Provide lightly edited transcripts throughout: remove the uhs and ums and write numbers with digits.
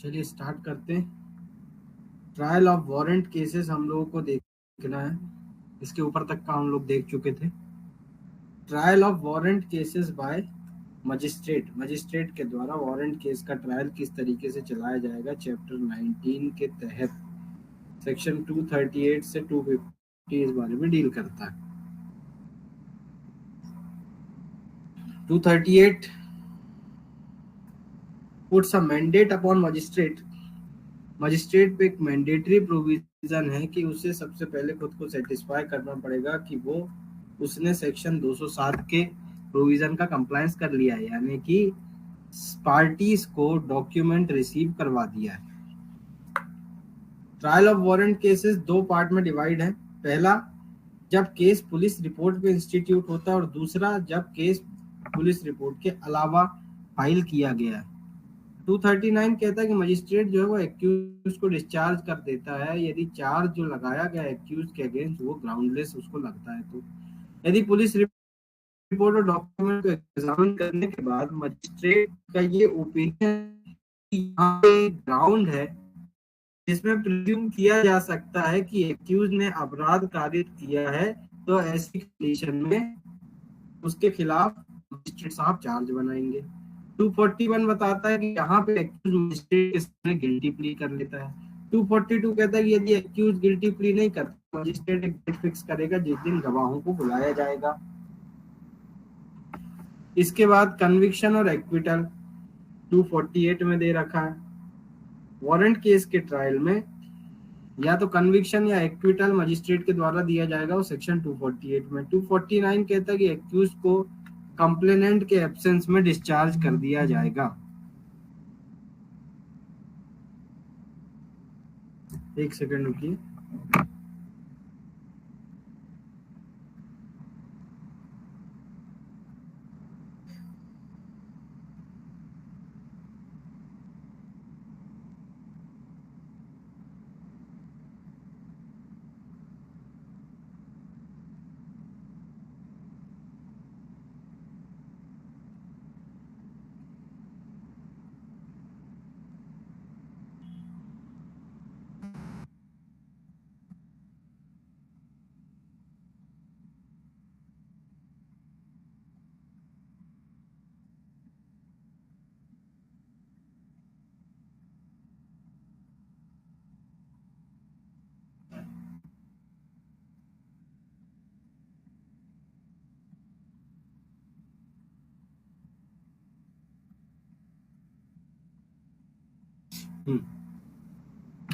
चलिए स्टार्ट करते हैं। ट्रायल ऑफ वारंट केसेस हम लोगों को देखना है। इसके ऊपर तक का हम लोग देख चुके थे। Trial of warrant cases bye magistrate के द्वारा वारंट केस का ट्रायल किस तरीके से चलाया जाएगा, चैप्टर 19 के तहत सेक्शन 238 से 250 इस बारे में डील करता है। 238 puts a mandate upon magistrate पे एक मैंडेटरी प्रोविजन है कि उसे सबसे पहले खुद को सेटिस्फाई करना पड़ेगा कि वो उसने सेक्शन 207 के प्रोविजन का कंप्लायंस कर लिया है, यानी कि पार्टीज को डॉक्यूमेंट रिसीव करवा दिया है। ट्रायल ऑफ वारंट केसेस दो पार्ट में डिवाइड है। पहला, जब केस पुलिस रिपोर्ट पे इंस्टीट्यूट होता है, और दूसरा जब केस पुलिस रिपोर्ट के अलावा फाइल किया गया है। 239 कहता है कि मजिस्ट्रेट जो है वो एक्यूज को डिस्चार्ज कर देता है यदि चार्ज जो लगाया गया एक्यूज के अगेंस्ट वो ग्राउंडलेस उसको लगता है। तो यदि पुलिस रिपोर्ट और डॉक्यूमेंट को एग्जामिन करने के बाद मजिस्ट्रेट का ये ओपिनियन यहाँ पे ग्राउंड है जिसमें प्रिज्यूम किया जा सकता है कि एक्यूज ने अपराध कारित किया है, तो ऐसी कंडीशन में उसके खिलाफ मजिस्ट्रेट साहब चार्ज बनाएंगे। 241 बताता है कि यहाँ पे एक्यूज मजिस्ट्रेट के सामने गिल्टी प्ली कर लेता है। 242 कहता है कि यदि एक्यूज गिल्टी प्ली नहीं करता, मजिस्ट्रेट एक डेट फिक्स करेगा जिस दिन गवाहों को बुलाया जाएगा। इसके बाद कन्विक्शन और एक्विटल 248 में दे रखा है। वारंट केस के ट्रायल में या तो कन्विक्शन या एक्विटल मजिस्ट्रेट के द्वारा दिया जाएगा, वो सेक्शन 248 में। 249 कहता है कि एक्यूज को कंप्लेनेंट के एब्सेंस में डिस्चार्ज कर दिया जाएगा। एक सेकंड रुकिए।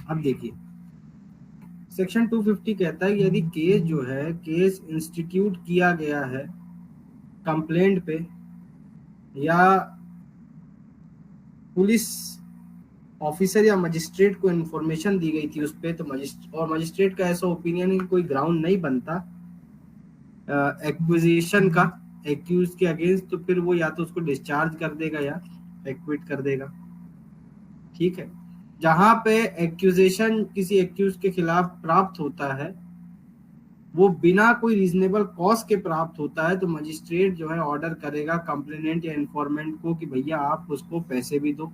अब देखिए, सेक्शन 250 कहता है कि यदि केस जो है केस इंस्टीट्यूट किया गया है कंप्लेंट पे या पुलिस ऑफिसर या मजिस्ट्रेट को इन्फॉर्मेशन दी गई थी उस पर, तो मजिस्ट्रेट का ऐसा ओपिनियन है कि कोई ग्राउंड नहीं बनता एक्विजिशन का एक्यूज के अगेंस्ट, तो फिर वो या तो उसको डिस्चार्ज कर देगा या एक्विट कर देगा। ठीक है, जहां पे एक्यूजेशन किसी एक्यूज के खिलाफ प्राप्त होता है वो बिना कोई रीजनेबल कॉज के प्राप्त होता है, तो मजिस्ट्रेट जो है ऑर्डर करेगा कंप्लेनेंट या इन्फॉर्मेंट को कि भैया आप उसको पैसे भी दो।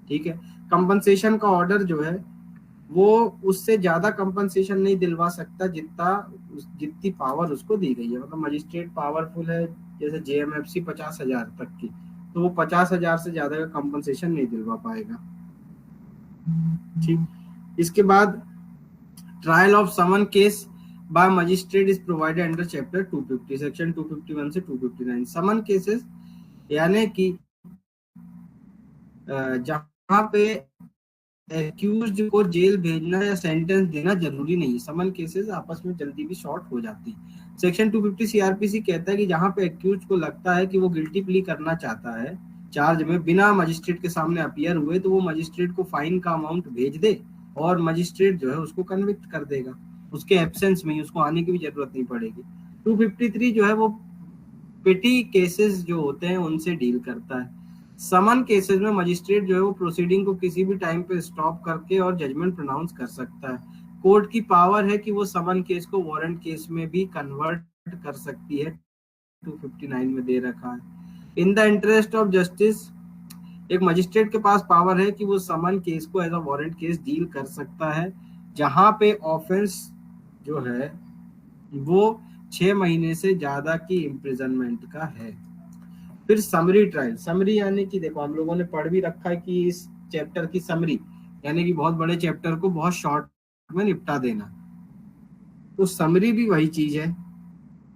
ठीक है, कंपनसेशन का ऑर्डर जो है वो उससे ज्यादा कंपनसेशन नहीं दिलवा सकता जितनी पावर उसको दी गई है। मतलब मजिस्ट्रेट पावरफुल है, जैसे जेएमएफसी 50,000 तक की, तो वो 50,000 से ज्यादा का कंपनसेशन नहीं दिलवा पाएगा। ठीक, इसके बाद trial of summon case by magistrate is provided under chapter 250 section 251 से 259। समन केसेस यानी कि जहां पे एक्यूज्ड को जेल भेजना या सेंटेंस देना जरूरी नहीं है, समन केसेस आपस में जल्दी भी शॉर्ट हो जाती है। सेक्शन 250 सीआरपीसी कहता है कि जहां पे एक्यूज्ड को लगता है कि वो गिल्टी प्ली करना चाहता है चार्ज में बिना मजिस्ट्रेट के सामने अपीयर हुए, तो वो मजिस्ट्रेट को फाइन का अमाउंट भेज दे और मजिस्ट्रेट जो है उसको कन्विक्ट कर देगा, उसके एब्सेंस में ही, उसको आने की भी जरूरत नहीं पड़ेगी। 253 जो है वो पेटी केसेस जो होते हैं उनसे डील करता है। समन केसेस में मजिस्ट्रेट जो है वो प्रोसीडिंग को किसी भी टाइम पे स्टॉप करके और जजमेंट प्रोनाउंस कर सकता है। कोर्ट की पावर है कि वो समन केस को वारंट केस में भी कन्वर्ट कर सकती है, 259 में दे रखा है। In the interest of justice, एक मजिस्ट्रेट के पास पावर है कि वो समन केस को as a warrant case deal कर सकता है जहां पे ऑफेंस जो है वो 6 महीने से ज्यादा की इम्प्रिजनमेंट का है। फिर समरी ट्रायल, समरी यानी कि देखो हम लोगों ने पढ़ भी रखा है कि इस चैप्टर की समरी यानी कि बहुत बड़े चैप्टर को बहुत शॉर्ट में निपटा देना, तो समरी भी वही चीज है।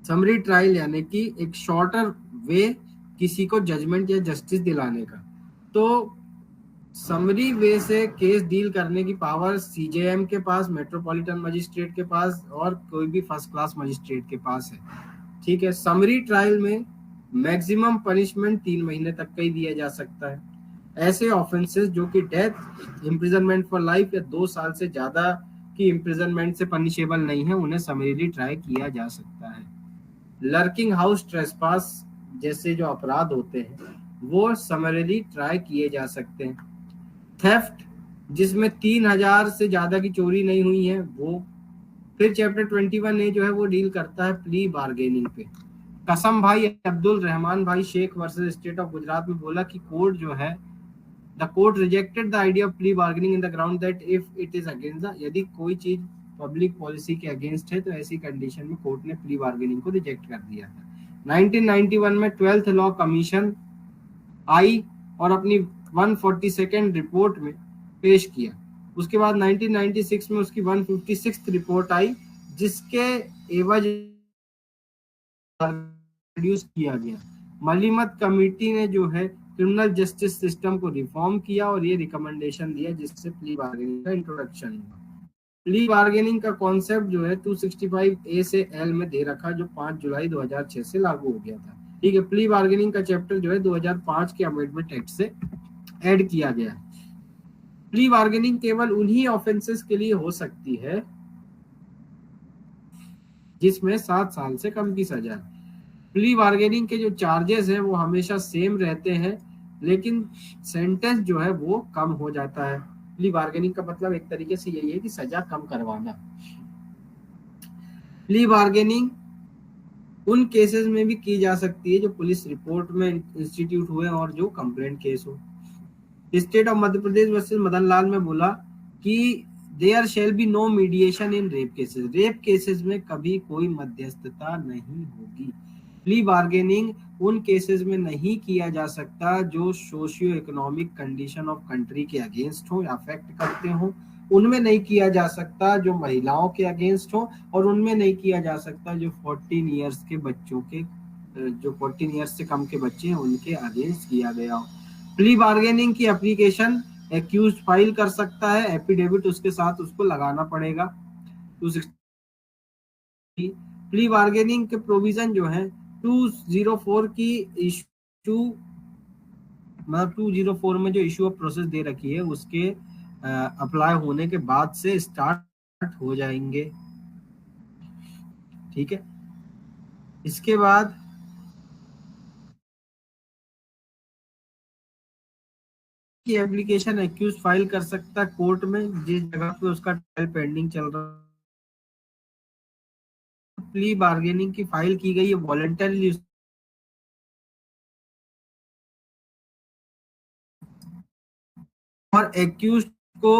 समरी ट्रायल यानी कि एक शॉर्टर वे किसी को जजमेंट या जस्टिस दिलाने का। तो समरी वे से केस डील करने की पावर सीजेएम के पास, मेट्रोपॉलिटन मजिस्ट्रेट के पास और कोई भी फर्स्ट क्लास मजिस्ट्रेट के पास है। ठीक है, समरी ट्रायल में मैक्सिमम पनिशमेंट 3 महीने तक का ही दिया जा सकता है। ऐसे ऑफेंसेस जो कि डेथ, इम्प्रिजनमेंट फॉर लाइफ या 2 साल से ज्यादा की इम्प्रिजनमेंट से पनिशेबल नहीं है, उन्हें समरीली ट्राई किया जा सकता है। लर्किंग हाउस ट्रेसपास जैसे जो अपराध होते हैं वो समरीली ट्राई किए जा सकते हैं। थेफ्ट जिसमें 3000 से ज्यादा की चोरी नहीं हुई है वो। फिर चैप्टर 21A जो है वो डील करता है प्ली बार्गेनिंग पे। कसम भाई Abdul Rahman Bhai Sheikh versus State of Gujarat में बोला कि कोर्ट जो है, the court rejected the idea of plea bargaining in the ground that if it is against the, यदि कोई चीज पब्लिक पॉलिसी के अगेंस्ट है तो ऐसी कंडीशन में कोर्ट ने प्ली बार्गेनिंग को रिजेक्ट कर दिया था। 1991 में 12th लॉ कमीशन आई और अपनी 142nd रिपोर्ट में पेश किया। उसके बाद 1996 में उसकी 156th रिपोर्ट आई जिसके एवज इंट्रोड्यूस किया गया। मलिमत कमेटी ने जो है क्रिमिनल जस्टिस सिस्टम को रिफॉर्म किया और ये रिकमेंडेशन दिया जिससे प्ली बार्गेनिंग का इंट्रोडक्शन हुआ। प्ली बार्गेनिंग का कॉन्सेप्ट जो है 265A से L में दे रखा जो 5 जुलाई 2006 से लागू हो गया था। ठीक है, प्ली बार्गेनिंग का चैप्टर जो है 2005 के अमेंडमेंट एक्ट से ऐड किया गया। प्ली बार्गेनिंग केवल उन्हीं ऑफेंसेस के लिए हो सकती है जिसमें 7 साल से कम की सजा है। प्ली बार्गेनिंग के जो चार्जेस हैं वो हमेशा सेम रहते हैं लेकिन सेंटेंस जो है वो कम हो जाता है। प्ली बार्गेनिंग का मतलब एक तरीके से यही है कि सजा कम करवाना। प्ली बार्गेनिंग उन केसेस में भी की जा सकती है जो पुलिस रिपोर्ट में इंस्टीट्यूट हुए और जो कंप्लेंट केस हो। State of Madhya Pradesh versus Madan Lal में बोला कि there shall be no mediation in rape cases, rape cases में कभी कोई मध्यस्थता नहीं होगी। प्ली बार्गेनिंग उन केसेस में नहीं किया जा सकता जो socio economic condition of country के अगेंस्ट हो या अफेक्ट करते हो, उनमें नहीं किया जा सकता जो महिलाओं के अगेंस्ट हो, और उनमें नहीं किया जा सकता जो 14 ईयर्स के बच्चों के, जो 14 ईयर्स से कम के बच्चे हैं उनके अगेंस्ट किया गया हो। प्ली बार्गेनिंग की एप्लीकेशन एक्यूज फाइल कर सकता है, एफिडेविट उसके साथ उसको लगाना पड़ेगा। 260 प्ली बार्गेनिंग के प्रोविजन जो है 204 की इशू, मतलब 204 में जो इशू ऑफ प्रोसेस दे रखी है उसके अप्लाई होने के बाद से स्टार्ट हो जाएंगे। ठीक है, इसके बाद की एप्लीकेशन एक्यूज फाइल कर सकता है कोर्ट में जिस जगह पे उसका ट्रायल पेंडिंग चल रहा है। प्ली बार्गेनिंग की फाइल की गई है वॉलंटरी और एक्यूज को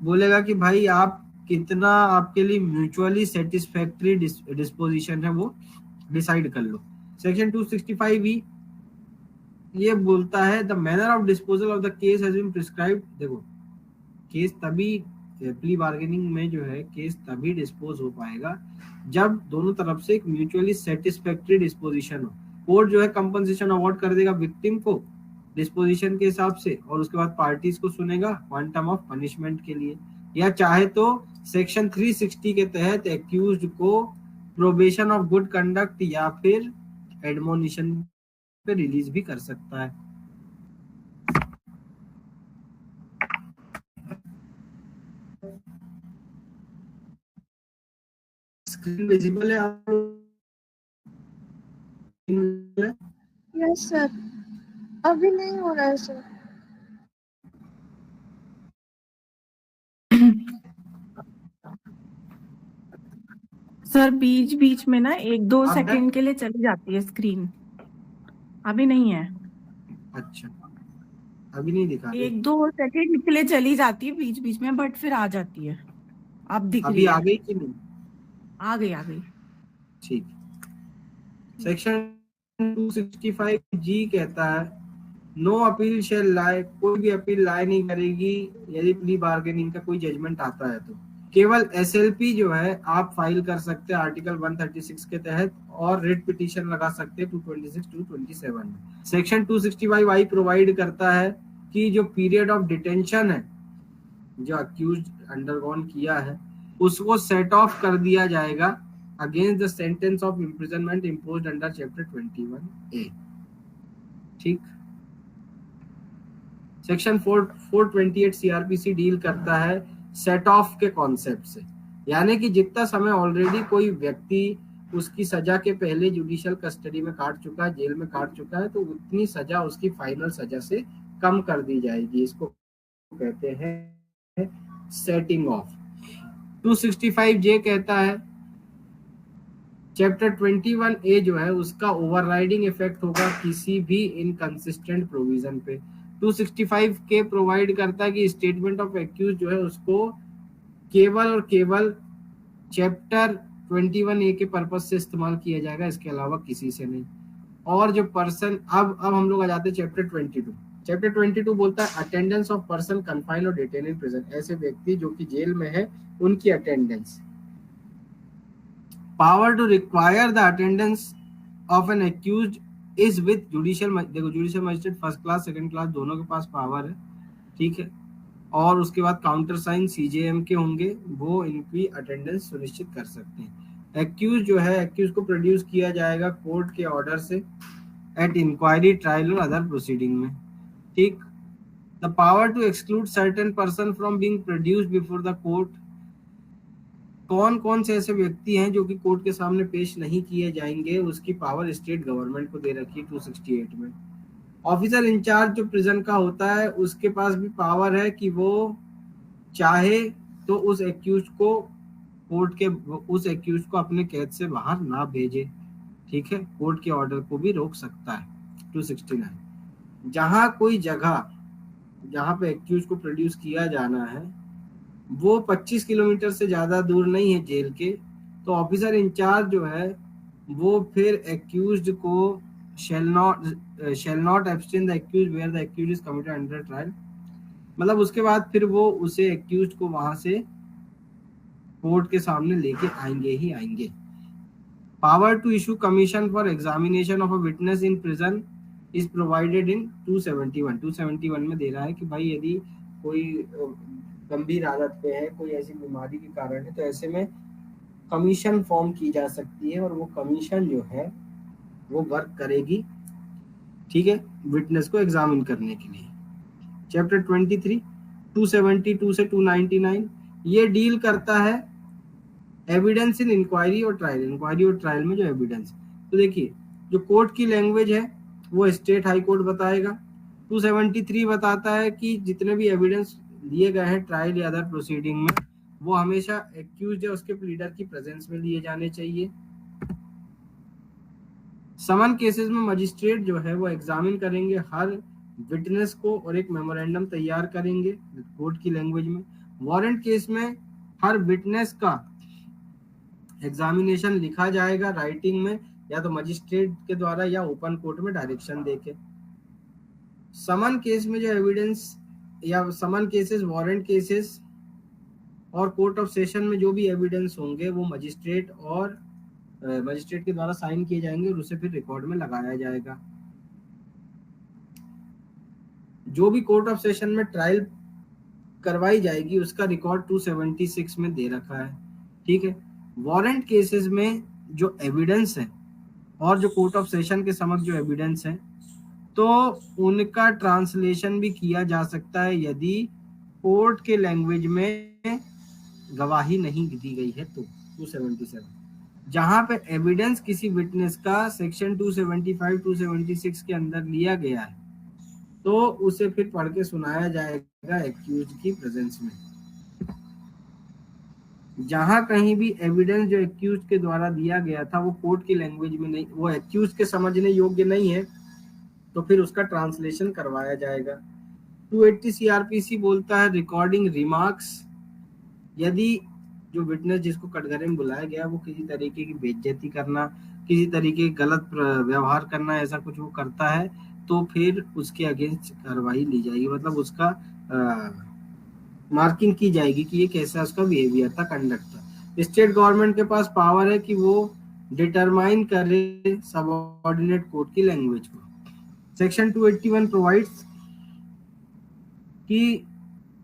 बोलेगा कि भाई आप कितना आपके लिए म्यूचुअली सेटिस्फैक्ट्री डिस्पोजिशन है वो डिसाइड कर लो। सेक्शन 265 ये बोलता है the manner of disposal of the case has been prescribed. देखो केस तभी, प्ली बार्गेनिंग में जो है केस तभी डिस्पोज हो पाएगा जब दोनों तरफ से एक म्यूचुअली सेटिस्फैक्ट्री डिस्पोजिशन हो। कोर्ट जो है कंपनसेशन अवार्ड कर देगा विक्टिम को डिस्पोजिशन के हिसाब से और उसके बाद पार्टीज को सुनेगा क्वांटम ऑफ पनिशमेंट के लिए, या चाहे तो सेक्शन 360 के तहत एक्यूज्ड को प्रोबेशन ऑफ गुड कंडक्ट या फिर एडमोनिशन पे रिलीज भी कर सकता है। स्क्रीन विजिबल है आप? यस सर, अभी नहीं हो रहा है सर। सर बीच बीच में ना 1-2 आप सेकंड के लिए चली जाती है स्क्रीन, अभी नहीं है। अच्छा अभी नहीं दिखा रही। 1-2 सेकंड के लिए चली जाती है बीच बीच में, बट फिर आ जाती है। अब दिख अभी रही आ है। गई कि नहीं? आ गई आ गई। ठीक। सेक्शन 265 जी कहता है नो अपील शेल लाई, कोई भी अपील लाई नहीं करेगी यदि प्ली बार्गेनिंग का कोई जजमेंट आता है तो। केवल एसएलपी जो है आप फाइल कर सकते हैं आर्टिकल 136 के तहत, और रिट पिटीशन लगा सकते हैं 226 227 में। सेक्शन 265 आई प्रोवाइड करता है कि जो पीरियड ऑफ डिटेंशन है जो अक्यूज अंडरगॉन किया है उसको सेट ऑफ कर दिया जाएगा against the sentence of imprisonment imposed under chapter 21A। ठीक। सेक्शन 428 सीआरपीसी डील करता है सेट ऑफ के कॉन्सेप्ट से, यानी कि जितना समय ऑलरेडी कोई व्यक्ति उसकी सजा के पहले जुडिशियल कस्टडी में काट चुका है, जेल में काट चुका है, तो उतनी सजा उसकी फाइनल सजा से कम कर दी जाएगी। इसको कहते हैं सेटिंग ऑफ। 265J कहता है चैप्टर 21A जो है उसका ओवरराइडिंग इफेक्ट होगा किसी भी इनकंसिस्टेंट प्रोविजन पे। 265 के प्रोवाइड करता है कि स्टेटमेंट ऑफ एक्यूज जो है उसको केवल और केवल चैप्टर 21A के पर्पस से इस्तेमाल किया जाएगा, इसके अलावा किसी से नहीं। और जो पर्सन, अब हम लोग आ जाते हैं चैप्टर 22। चैप्टर 22 बोलता है अटेंडेंस ऑफ पर्सन कन्फाइंड और डिटेन इन प्रिजन, ऐसे व्यक्ति जो कि जेल में है उनकी attendance. Power to require the attendance of an accused is with judicial, देखो judicial magistrate first class second class दोनों के पास पावर है, ठीक है। और उसके बाद काउंटर साइन सीजेएम के होंगे, वो इनकी अटेंडेंस सुनिश्चित कर सकते हैं। एक्यूज जो है, एक्यूज को प्रोड्यूस किया जाएगा कोर्ट के ऑर्डर से एट इंक्वायरी, ट्रायल और अदर प्रोसीडिंग में, ठीक। The power to exclude certain person from being produced before the court, कौन कौन से ऐसे व्यक्ति हैं जो कि कोर्ट के सामने पेश नहीं किए जाएंगे, उसकी पावर स्टेट गवर्नमेंट को दे रखी है 268 में। ऑफिसर इंचार्ज जो प्रिजन का होता है उसके पास भी पावर है कि वो चाहे तो उस एक्यूज को कोर्ट के, उस एक्यूज को अपने कैद से बाहर ना भेजे, ठीक है, कोर्ट के ऑर्डर को भी रोक सकता है 269। जहां कोई जगह जहां पे एक्यूज को प्रोड्यूस किया जाना है वो 25 किलोमीटर से ज्यादा दूर नहीं है जेल के, तो ऑफिसर इंचार्ज जो है वो फिर एक्यूज्ड को shall not abstain the accused where the accused is committed under trial, मतलब उसके बाद फिर वो उसे एक्यूज्ड को वहां से कोर्ट के सामने लेके आएंगे ही आएंगे। Power to issue commission for examination of a witness in prison is provided in 271 में दे रहा है कि भाई यदि कोई गंभीर हालत पे है, कोई ऐसी बीमारी के कारण है, तो ऐसे में कमीशन फॉर्म की जा सकती है और वो कमीशन जो है वो वर्क करेगी, ठीक है, विटनेस को एग्जामिन करने के लिए। चैप्टर 23 272 से 299 ये डील करता है एविडेंस इन इंक्वायरी और ट्रायल। इंक्वायरी और ट्रायल में जो एविडेंस, तो देखिए जो कोर्ट की लैंग्वेज है वो स्टेट हाई कोर्ट बताएगा। 273 बताता है कि जितने भी एविडेंस लिए गए हैं ट्रायल या अदर प्रोसीडिंग में वो हमेशा एक्यूज्ड या उसके प्लीडर की प्रेजेंस में लिए जाने चाहिए। समन केसेस में मजिस्ट्रेट जो है वो एग्जामिन करेंगे हर विटनेस को और एक मेमोरेंडम तैयार करेंगे कोर्ट की लैंग्वेज में। वारंट केस में हर विटनेस का एग्जामिनेशन लिखा जाएगा राइटिंग में, या तो मजिस्ट्रेट के द्वारा या ओपन कोर्ट में डायरेक्शन देके। समन केस में जो एविडेंस या समन केसेस, वारंट केसेस और कोर्ट ऑफ सेशन में जो भी एविडेंस होंगे वो मजिस्ट्रेट के द्वारा साइन किए जाएंगे और उसे फिर रिकॉर्ड में लगाया जाएगा। जो भी कोर्ट ऑफ सेशन में ट्रायल करवाई जाएगी उसका रिकॉर्ड 276 में दे रखा है, ठीक है। वारंट केसेस में जो एविडेंस है और जो कोर्ट ऑफ सेशन के समक्ष जो एविडेंस है तो उनका ट्रांसलेशन भी किया जा सकता है यदि कोर्ट के लैंग्वेज में गवाही नहीं दी गई है तो। 277 जहां पे एविडेंस किसी विटनेस का सेक्शन 275 276 के अंदर लिया गया है तो उसे फिर पढ़ के सुनाया जाएगा एक्यूज की प्रेजेंस में। जहां कहीं भी एविडेंस जो एक्यूज के द्वारा दिया गया था वो कोर्ट की लैंग्वेज में नहीं, वो एक्यूज के समझने योग्य नहीं है तो फिर उसका ट्रांसलेशन करवाया जाएगा। 280 सीआरपीसी बोलता है रिकॉर्डिंग रिमार्क्स, यदि जो विटनेस जिसको कटघरे में बुलाया गया वो किसी तरीके की बेइज्जती करना, किसी तरीके की गलत व्यवहार करना, ऐसा कुछ वो करता है तो फिर उसके अगेंस्ट कार्रवाई ली जाएगी, मतलब उसका मार्किंग की जाएगी कि ये कैसा उसका बिहेवियर था, कंडक्ट था। स्टेट गवर्नमेंट के पास पावर है कि वो डिटरमाइन करे सबऑर्डिनेट कोर्ट की लैंग्वेज को। सेक्शन 281 प्रोवाइड्स कि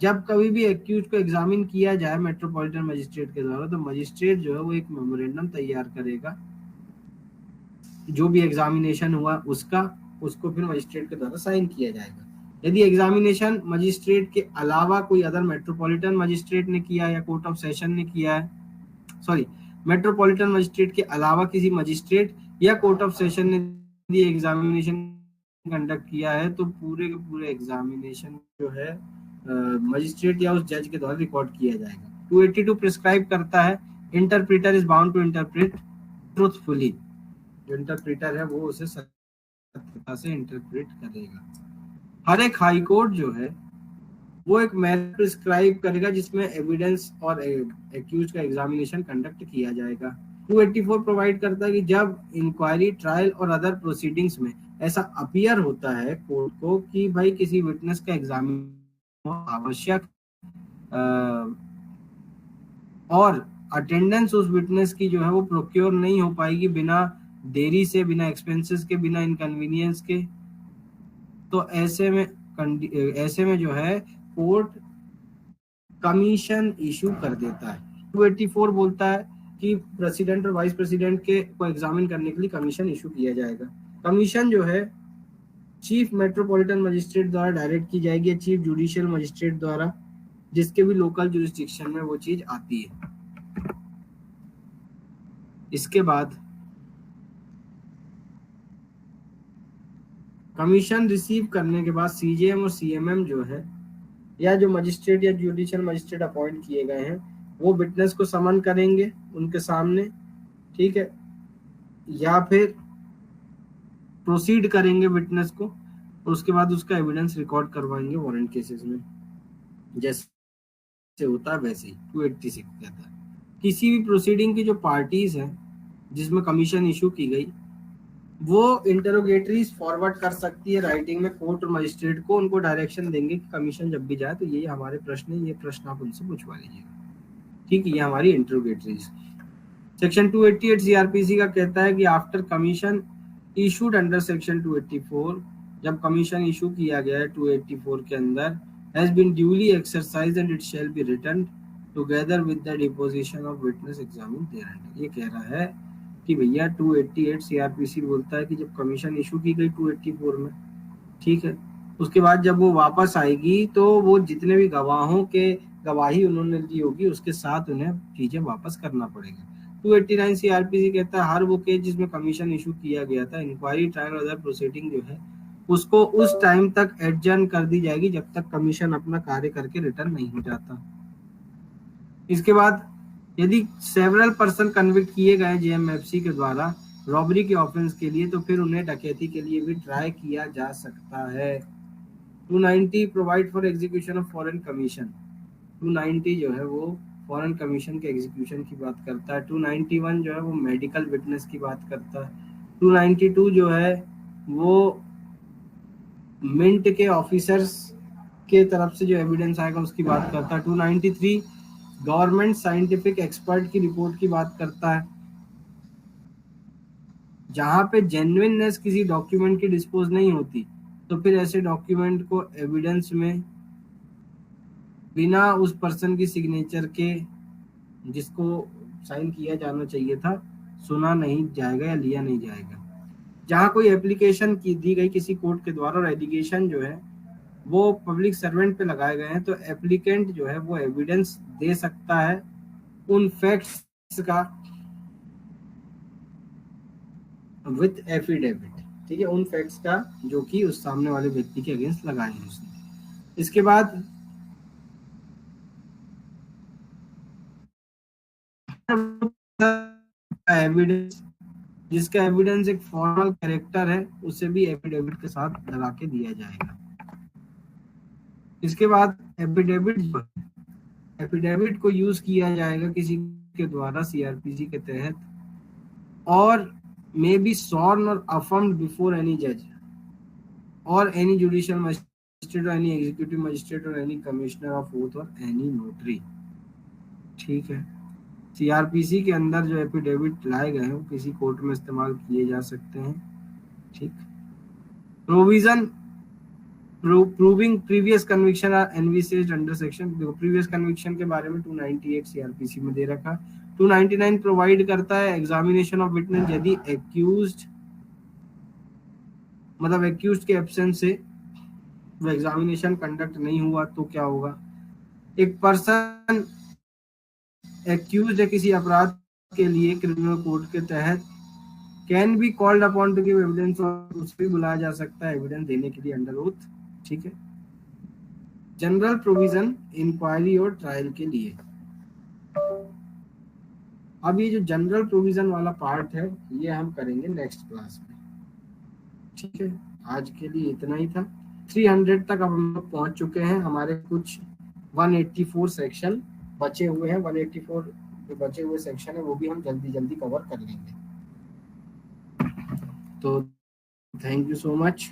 जब कभी भी एक्यूज को एग्जामिन किया जाए मेट्रोपॉलिटन मजिस्ट्रेट के द्वारा, तो मजिस्ट्रेट जो है वो एक मेमोरेंडम तैयार करेगा जो भी एग्जामिनेशन हुआ उसका, उसको फिर मजिस्ट्रेट के द्वारा साइन किया जाएगा। यदि एग्जामिनेशन मजिस्ट्रेट के अलावा कोई अदर मेट्रोपॉलिटन मजिस्ट्रेट ने किया या कोर्ट ऑफ सेशन ने किया है, सॉरी, मेट्रोपॉलिटन मजिस्ट्रेट के अलावा किसी मजिस्ट्रेट या कोर्ट ऑफ सेशन ने यदि एग्जामिनेशन कंडक्ट किया है तो पूरे के पूरे एग्जामिनेशन जो है मजिस्ट्रेट या उस जज के द्वारा रिकॉर्ड किया जाएगा। 282 प्रिस्क्राइब करता है interpreter is bound to interpret truthfully, जो इंटरप्रेटर है वो उसे सत्यता से इंटरप्रेट करेगा। हर एक हाई कोर्ट जो है वो एक मैथड प्रिस्क्राइब करेगा जिसमें एविडेंस और एक्यूज का एग्जामिनेशन कंडक्ट किया जाएगा। 284 प्रोवाइड करता है कि जब इंक्वायरी, ट्रायल और अदर प्रोसीडिंग्स में ऐसा अपीयर होता है कोर्ट को कि भाई किसी विटनेस का एग्जामिनेशन आवश्यक और अटेंडेंस उस विटनेस की जो है वो प्रोक्योर नहीं हो पाएगी बिना देरी से, बिना एक्सपेंसेस के, बिना इनकन्वीनियंस के, तो ऐसे में जो है कोर्ट कमीशन इशू कर देता है। 284 बोलता है कि प्रेसिडेंट और वाइस प्रेसिडेंट के को एग्जामिन करने के लिए कमीशन इशू किया जाएगा। कमीशन जो है चीफ मेट्रोपॉलिटन मजिस्ट्रेट द्वारा डायरेक्ट की जाएगी, चीफ जुडिशियल मजिस्ट्रेट द्वारा, जिसके भी लोकल जुरिस्डिक्शन में वो चीज आती है। इसके बाद कमीशन रिसीव करने के बाद सीजेएम और सीएमएम जो है या जो मजिस्ट्रेट या जुडिशियल मजिस्ट्रेट अपॉइंट किए गए हैं वो विटनेस को समन करेंगे उनके सामने, ठीक है, या फिर प्रोसीड करेंगे विटनेस को और उसके बाद उसका एविडेंस रिकॉर्ड करवाएंगे वारंट केसेस में, जैसे होता है वैसे ही 286 कहता है। किसी भी प्रोसीडिंग की जो पार्टीज हैं जिसमें कमीशन इशू की गई वो इंटरोगेटरीज फॉरवर्ड कर सकती है राइटिंग में कोर्ट और मजिस्ट्रेट को, उनको डायरेक्शन देंगे कि कमीशन जब भी जाए तो ये हमारे प्रश्न है, ये प्रश्न आप उनसे पूछवा लीजिएगा, ठीक है, ये हमारी इंटरोगेटरीज। सेक्शन 288 सीआरपीसी का कहता है कि after commission issued under section 284, जब कमीशन इशू किया गया है 284 के अंदर, has been duly exercised and it shall be written together with the deposition of witness examined thereunder. ये कह रहा है कि भैया 288 सीआरपीसी बोलता है कि जब कमीशन इशू की गई 284 में, ठीक है, उसके बाद जब वो वापस आएगी तो वो जितने भी गवाहों के गवाही उन्होंने दी होगी उसके साथ उन्हें चीजें वापस करना पड़ेगा। 289 सीआरपीसी कहता है हर वो केस जिसमें कमीशन इशू किया गया था, इंक्वायरी, ट्रायल और अदर प्रोसीडिंग जो है उसको उस टाइम तक एडजर्न कर दी जाएगी जब तक कमीशन अपना कार्य करके रिटर्न नहीं हो जाता। इसके बाद यदि सेवरल पर्सन कन्विक्ट किए गए जेएमएफसी के द्वारा रॉबरी के ऑफेंस के लिए तो फिर उन्हें डकैती के लिए भी ट्राई किया जा सकता है। 290 provide for execution of foreign commission. 290 जो है वो फॉरेन कमीशन के एग्जीक्यूशन की बात करता है। 291 जो है वो मेडिकल विटनेस की बात करता है। 292 जो है वो मिंट के ऑफिसर्स के तरफ से जो एविडेंस आएगा उसकी बात करता है। 293 गवर्नमेंट साइंटिफिक एक्सपर्ट की रिपोर्ट की बात करता है। जहां पे जेन्युइननेस किसी डॉक्यूमेंट की डिस्पोज नहीं होती तो फिर ऐसे डॉक्यूमेंट को एविडेंस में बिना उस पर्सन की सिग्नेचर के जिसको साइन किया जाना चाहिए था सुना नहीं जाएगा या लिया नहीं जाएगा। जहां कोई एप्लीकेशन की दी गई किसी कोर्ट के द्वारा और एलिगेशन जो है वो पब्लिक सर्वेंट पे लगाए गए हैं तो एप्लीकेंट जो है वो एविडेंस दे सकता है उन फैक्ट्स का विद एफिडेविट, ठीक है, उन फैक्ट्स का जो कि उस सामने वाले व्यक्ति के अगेंस्ट लगाए हैं उसने। इसके बाद एविडेंस जिसका एविडेंस एक फॉर्मल कैरेक्टर है उसे भी एफिडेविट के साथ लगा के दिया जाएगा। इसके बाद एफिडेविट, एफिडेविट को यूज किया जाएगा किसी के द्वारा सीआरपीसी के तहत, और मे बी sworn और affirmed before any judge or any judicial magistrate or any executive magistrate or any commissioner of oath or any notary। ठीक है, सीआरपीसी के अंदर जो एफिडेविट लाए गए हैं वो किसी कोर्ट में इस्तेमाल किए जा सकते हैं। ठीक, provision proving previous conviction are envisaged under section, देखो प्रीवियस कन्विक्शन के बारे में 298 सीआरपीसी में दे रखा। 299 प्रोवाइड करता है एग्जामिनेशन ऑफ विटनेस, यदि एक्यूज्ड मतलब एक्यूज्ड के एब्सेंस से वो एग्जामिनेशन कंडक्ट नहीं हुआ तो क्या होगा। एक पर्सन एक्यूज्ड है किसी अपराध के लिए क्रिमिनल कोड के तहत, can be called upon two give evidence, और उसे भी बुलाया जा सकता है एविडेंस देने के लिए अंडर ओथ। ठीक है, जनरल प्रोविजन इंक्वायरी और ट्रायल के लिए। अब ये जो जनरल प्रोविजन वाला पार्ट है ये हम करेंगे नेक्स्ट क्लास में। ठीक है, आज के लिए इतना ही था। 300 तक अब हम लोग पहुंच चुके हैं। हमारे कुछ 184 सेक्शन बचे हुए हैं। 184 जो बचे हुए सेक्शन है वो भी हम जल्दी जल्दी कवर कर लेंगे। तो थैंक यू सो मच।